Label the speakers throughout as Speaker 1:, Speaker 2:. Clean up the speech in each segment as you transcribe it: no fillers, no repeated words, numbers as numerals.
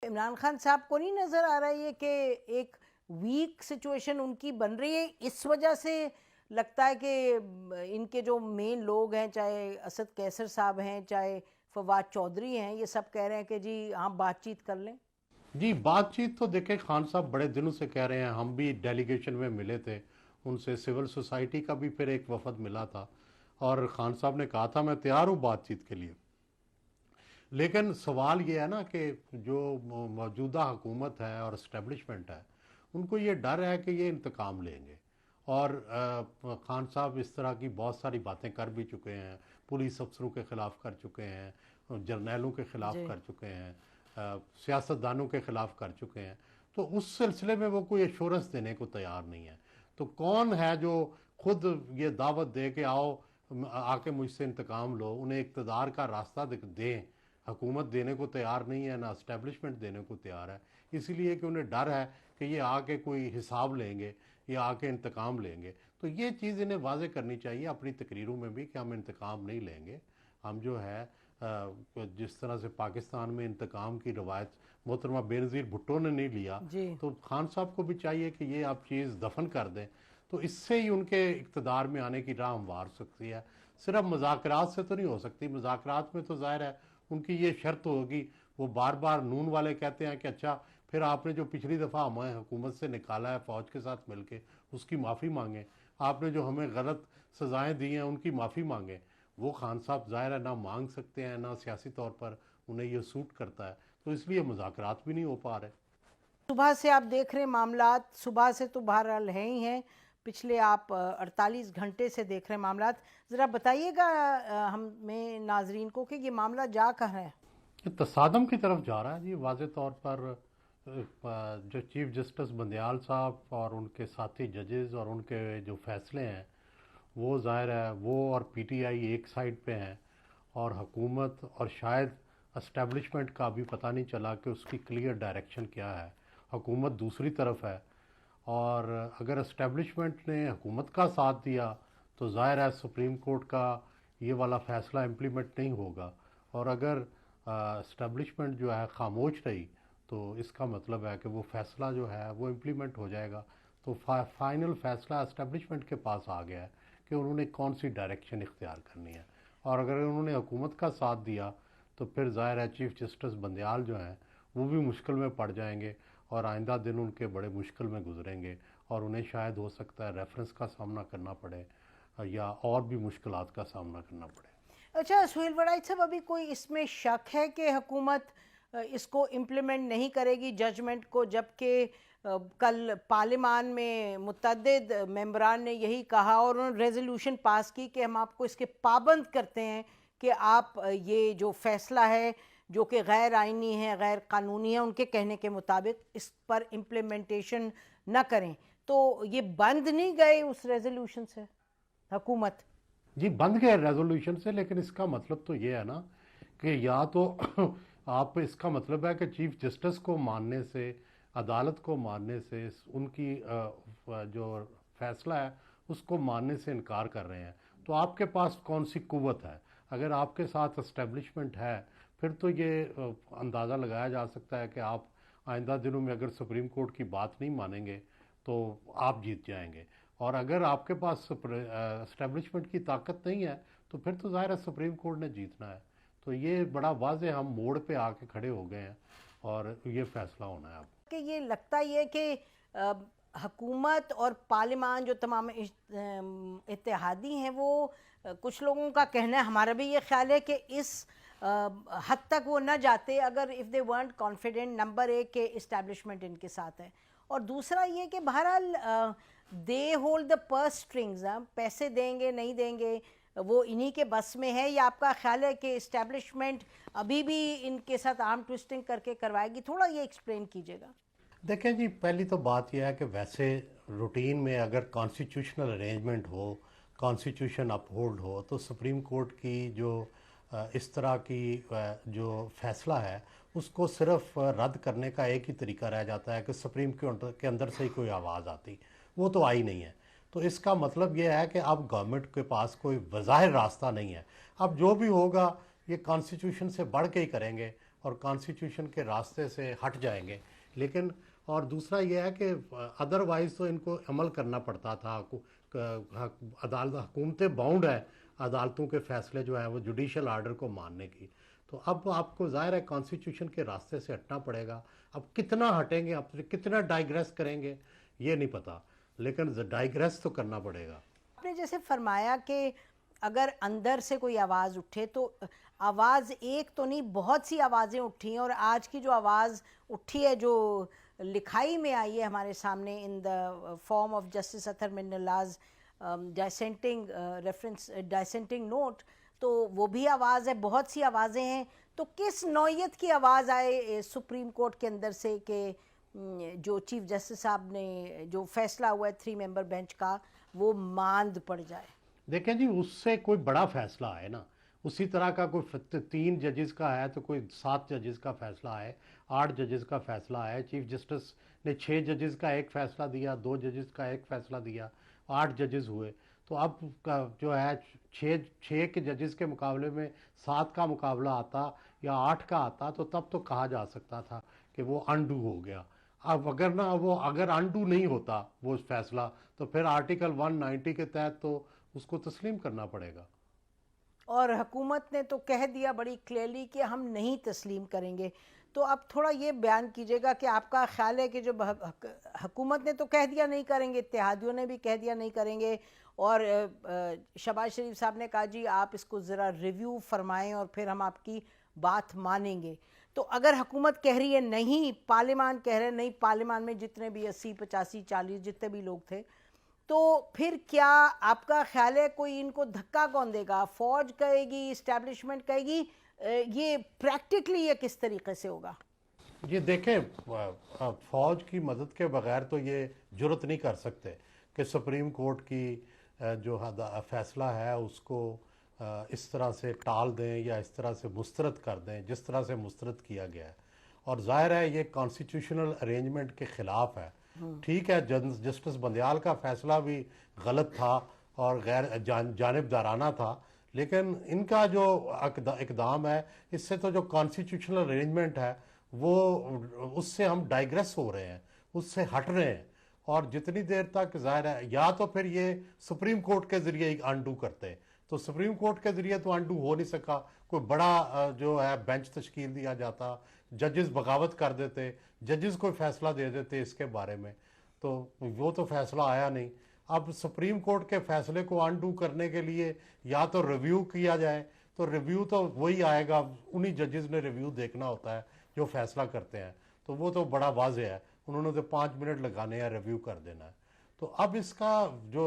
Speaker 1: इमरान खान साहब को नहीं नज़र आ रहा है कि एक वीक सिचुएशन उनकी बन रही है? इस वजह से लगता है कि इनके जो मेन लोग हैं, चाहे असद कैसर साहब हैं, चाहे फवाद चौधरी हैं, ये सब कह रहे हैं कि जी हम बातचीत कर लें।
Speaker 2: जी, बातचीत तो देखें, खान साहब बड़े दिनों से कह रहे हैं, हम भी डेलीगेशन में मिले थे उनसे, सिविल सोसाइटी का भी फिर एक वफद मिला था और खान साहब ने कहा था मैं तैयार हूँ बातचीत के लिए। लेकिन सवाल ये है ना कि जो मौजूदा हुकूमत है और इस्टेब्लिशमेंट है, उनको ये डर है कि ये इंतकाम लेंगे। और खान साहब इस तरह की बहुत सारी बातें कर भी चुके हैं, पुलिस अफसरों के ख़िलाफ़ कर चुके हैं, जर्नैलों के ख़िलाफ़
Speaker 1: जी।
Speaker 2: कर चुके हैं, सियासतदानों के ख़िलाफ़ कर चुके हैं। तो उस सिलसिले में वो कोई एश्योरेंस देने को तैयार नहीं है। तो कौन है जो खुद ये दावत दे के आओ आके मुझसे इंतकाम लो? उन्हें इक़्तिदार का रास्ता दें। हुकूमत देने को तैयार नहीं है, ना इस्टेब्लिशमेंट देने को तैयार है, इसीलिए कि उन्हें डर है कि ये आके कोई हिसाब लेंगे, ये आके इंतकाम लेंगे। तो ये चीज़ इन्हें वाजे करनी चाहिए अपनी तकरीरों में भी कि हम इंतकाम नहीं लेंगे। हम जो है जिस तरह से पाकिस्तान में इंतकाम की रवायत मोहतरमा बेनज़ीर भुट्टो ने नहीं लिया,
Speaker 1: जी।
Speaker 2: तो खान साहब को भी चाहिए कि ये आप चीज़ दफन कर दें। तो इससे ही उनके इक़्तिदार में आने की राह हमवार सकती है। सिर्फ मुज़ाकरात से तो नहीं हो सकती। मुज़ाकरात में तो ज़ाहिर है उनकी ये शर्त होगी, वो बार बार नून वाले कहते हैं कि अच्छा फिर आपने जो पिछली दफ़ा हमें हुकूमत से निकाला है फ़ौज के साथ मिलके, उसकी माफ़ी मांगें। आपने जो हमें गलत सज़ाएँ दी हैं उनकी माफ़ी मांगें। वो खान साहब ज़ाहिर है ना मांग सकते हैं, ना सियासी तौर पर उन्हें ये सूट करता है, तो इसलिए मुज़ाकरात भी नहीं हो पा रहे।
Speaker 1: सुबह से आप देख रहे हैं मामलात, सुबह से तो बहरहाल हैं ही हैं, पिछले आप 48 घंटे से देख रहे हैं मामलात। ज़रा बताइएगा हमें नाजरीन को कि ये मामला जा कहाँ है।
Speaker 2: ये तसादम की तरफ जा रहा है जी। वाज़े तौर पर जो चीफ जस्टिस बंदयाल साहब और उनके साथी जजेस और उनके जो फैसले हैं, वो ज़ाहिर है वो और पीटीआई एक साइड पे हैं और हुकूमत और शायद एस्टेब्लिशमेंट का अभी पता नहीं चला कि उसकी क्लियर डायरेक्शन क्या है। हुकूमत दूसरी तरफ है और अगर एस्टेब्लिशमेंट ने हुकूमत का साथ दिया तो ज़ाहिर है सुप्रीम कोर्ट का ये वाला फ़ैसला इम्प्लीमेंट नहीं होगा। और अगर एस्टेब्लिशमेंट जो है ख़ामोश रही तो इसका मतलब है कि वो फ़ैसला जो है वो इम्प्लीमेंट हो जाएगा। तो फाइनल फ़ैसला एस्टेब्लिशमेंट के पास आ गया है कि उन्होंने कौन सी डायरेक्शन इख्तियार करनी है। और अगर उन्होंने हुकूमत का साथ दिया तो फिर ज़ाहिर है चीफ जस्टिस बंदयाल जो हैं वो भी मुश्किल में पड़ जाएंगे और आइंदा दिन उनके बड़े मुश्किल में गुजरेंगे और उन्हें शायद हो सकता है रेफरेंस का सामना करना पड़े या और भी मुश्किलात का सामना करना पड़े।
Speaker 1: अच्छा सुहेल वड़ाई साहब, अभी कोई इसमें शक है कि हुकूमत इसको इम्प्लीमेंट नहीं करेगी जजमेंट को, जबकि कल पार्लियामान में मुतअद्दिद मेंबरान ने यही कहा और उन्होंने रेजोल्यूशन पास की कि हम आपको इसके पाबंद करते हैं कि आप ये जो फैसला है जो कि गैर आइनी है, गैर कानूनी है, उनके कहने के मुताबिक इस पर इम्प्लीमेंटेशन न करें। तो ये बंद नहीं गए उस रेजोल्यूशन से हुकूमत?
Speaker 2: जी बंद गए रेजोल्यूशन से, लेकिन इसका मतलब तो ये है ना कि या तो आप, इसका मतलब है कि चीफ जस्टिस को मानने से, अदालत को मानने से, उनकी जो फैसला है उसको मानने से इनकार कर रहे हैं। तो आपके पास कौन सी कुव्वत है? अगर आपके साथ इस्टेब्लिशमेंट है फिर तो ये अंदाज़ा लगाया जा सकता है कि आप आइंदा दिनों में अगर सुप्रीम कोर्ट की बात नहीं मानेंगे तो आप जीत जाएंगे। और अगर आपके पास इस्टेब्लिशमेंट की ताकत नहीं है तो फिर तो ज़ाहिर है सुप्रीम कोर्ट ने जीतना है। तो ये बड़ा वाज़े हम मोड़ पे आके खड़े हो गए हैं और ये फैसला होना है अब।
Speaker 1: कि ये लगता ही है कि हकूमत और पार्लियामान जो तमाम इत्तेहादी हैं वो कुछ लोगों का कहना है, हमारा भी ये ख्याल है कि इस हद तक वो न जाते अगर if they weren't confident, number एक के इस्टेब्लिशमेंट इनके साथ है, और दूसरा ये कि बहरहाल they hold the purse strings. पैसे देंगे नहीं देंगे वो इन्हीं के बस में है, या आपका ख्याल है कि इस्टेब्लिशमेंट अभी भी इनके साथ आर्म ट्विस्टिंग करके करवाएगी? थोड़ा ये एक्सप्लेन कीजिएगा।
Speaker 2: देखें जी, पहली तो बात यह है कि वैसे रूटीन में अगर कॉन्स्टिट्यूशनल अरेंजमेंट हो, कॉन्स्टिट्यूशन अपहोल्ड हो, तो सुप्रीम कोर्ट की जो इस तरह की जो फैसला है उसको सिर्फ रद्द करने का एक ही तरीका रह जाता है कि सुप्रीम के अंदर से ही कोई आवाज़ आती, वो तो आई नहीं है। तो इसका मतलब ये है कि अब गवर्नमेंट के पास कोई वज़ाहिर रास्ता नहीं है। अब जो भी होगा ये कॉन्स्टिट्यूशन से बढ़ के ही करेंगे। और कॉन्स्टिट्यूशन के रास्ते से हट जाएंगे। लेकिन और दूसरा ये है कि अदरवाइज़ तो इनको अमल करना पड़ता था। अदालत, हुकूमतें बाउंड है अदालतों के फ़ैसले जो है वो जुडिशल आर्डर को मानने की। तो अब आपको ज़ाहिर है कॉन्स्टिट्यूशन के रास्ते से हटना पड़ेगा। अब कितना हटेंगे, अब कितना डाइग्रेस करेंगे ये नहीं पता, लेकिन डाइग्रेस तो करना पड़ेगा।
Speaker 1: आपने जैसे फरमाया कि अगर अंदर से कोई आवाज़ उठे तो आवाज़ एक तो नहीं, बहुत सी आवाज़ें उठी हैं, और आज की जो आवाज़ उठी है जो लिखाई में आई है हमारे सामने in the form of justice Athar Minallah dissenting note, तो वो भी आवाज़ है, बहुत सी आवाज़ें हैं। तो किस नौयत की आवाज़ आए सुप्रीम कोर्ट के अंदर से कि जो चीफ जस्टिस साहब ने जो फैसला हुआ है 3 मेंबर बेंच का वो मांद पड़ जाए?
Speaker 2: देखें जी, उससे कोई बड़ा फैसला है ना, उसी तरह का कोई 3 जजेस का है तो कोई 7 जजेस का फैसला है, 8 जजेस का फैसला है। चीफ जस्टिस ने 6 जजेस का एक फैसला दिया, 2 जजेस का एक फैसला दिया, 8 जजेस हुए। तो अब का जो है 6 के जजेस के मुकाबले में 7 का मुकाबला आता या 8 का आता तो तब तो कहा जा सकता था कि वो अनडू हो गया। अब अगर अनडू नहीं होता वो फैसला, तो फिर आर्टिकल 190 के तहत तो उसको तस्लीम करना पड़ेगा।
Speaker 1: और हुकूमत ने तो कह दिया बड़ी क्लियरली कि हम नहीं तस्लीम करेंगे। तो अब थोड़ा ये बयान कीजिएगा कि आपका ख्याल है कि जो हुकूमत ने तो कह दिया नहीं करेंगे, इत्तेहादियों ने भी कह दिया नहीं करेंगे, और शहबाज शरीफ साहब ने कहा जी आप इसको ज़रा रिव्यू फरमाएं और फिर हम आपकी बात मानेंगे। तो अगर हुकूमत कह रही है नहीं, पार्लियामान कह रहे हैं नहीं, पार्लियामान में जितने भी 80, 85, 40 जितने भी लोग थे, तो फिर क्या आपका ख्याल है कोई इनको धक्का कौन देगा? फौज कहेगी, इस्टेब्लिशमेंट कहेगी? ये प्रैक्टिकली ये किस तरीके से होगा?
Speaker 2: ये देखें, फौज की मदद के बगैर तो ये जुर्रत नहीं कर सकते कि सुप्रीम कोर्ट की जो फैसला है उसको इस तरह से टाल दें या इस तरह से मुस्तरद कर दें जिस तरह से मुस्तरद किया गया है। और जाहिर है ये कॉन्स्टिट्यूशनल अरेंजमेंट के ख़िलाफ़ है। ठीक है, जस्टिस बंदयाल का फैसला भी गलत था और गैर जानिबदाराना था, लेकिन इनका जो इकदाम है इससे तो जो कॉन्स्टिट्यूशनल अरेंजमेंट है वो उससे हम डाइग्रेस हो रहे हैं, उससे हट रहे हैं। और जितनी देर तक ज़ाहिर है या तो फिर ये सुप्रीम कोर्ट के ज़रिए अनडू करते, तो सुप्रीम कोर्ट के ज़रिए तो अनडू हो नहीं सका। कोई बड़ा जो है बेंच तश्कील दिया जाता, जजेस बगावत कर देते, जजेस कोई फैसला दे देते इसके बारे में, तो वो तो फैसला आया नहीं। अब सुप्रीम कोर्ट के फैसले को अनडू करने के लिए या तो रिव्यू किया जाए, तो रिव्यू तो वही आएगा, उन्हीं जजेस ने रिव्यू देखना होता है जो फैसला करते हैं, तो वो तो बड़ा वाज़ेह है, उन्होंने तो 5 मिनट लगाने हैं, रिव्यू कर देना है। तो अब इसका जो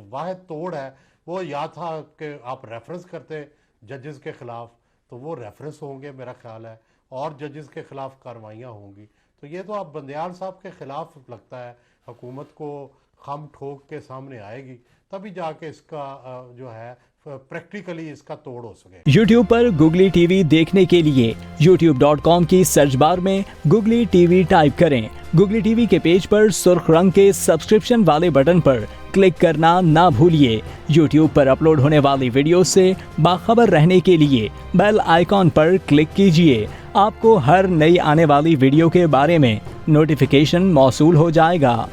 Speaker 2: वाहिद तोड़ है वो या था कि आप रेफरेंस करते जजेस के ख़िलाफ़, तो वो रेफरेंस होंगे मेरा ख्याल है, और जजेस के ख़िलाफ़ कार्रवाइयाँ होंगी। तो ये तो अब बंदयाल साहब के ख़िलाफ़ लगता है हुकूमत को खम ठोक के सामने आएगी, तभी जाके इसका जो है प्रैक्टिकली इसका तोड़ हो सके।
Speaker 3: YouTube पर गुगली टीवी देखने के लिए youtube.com की सर्च बार में गुगली टीवी टाइप करें। गुगली टीवी के पेज पर सुर्ख रंग के सब्सक्रिप्शन वाले बटन पर क्लिक करना ना भूलिए। YouTube पर अपलोड होने वाली वीडियो से बाखबर रहने के लिए बेल आइकॉन पर क्लिक कीजिए। आपको हर नई आने वाली वीडियो के बारे में नोटिफिकेशन मौसूल हो जाएगा।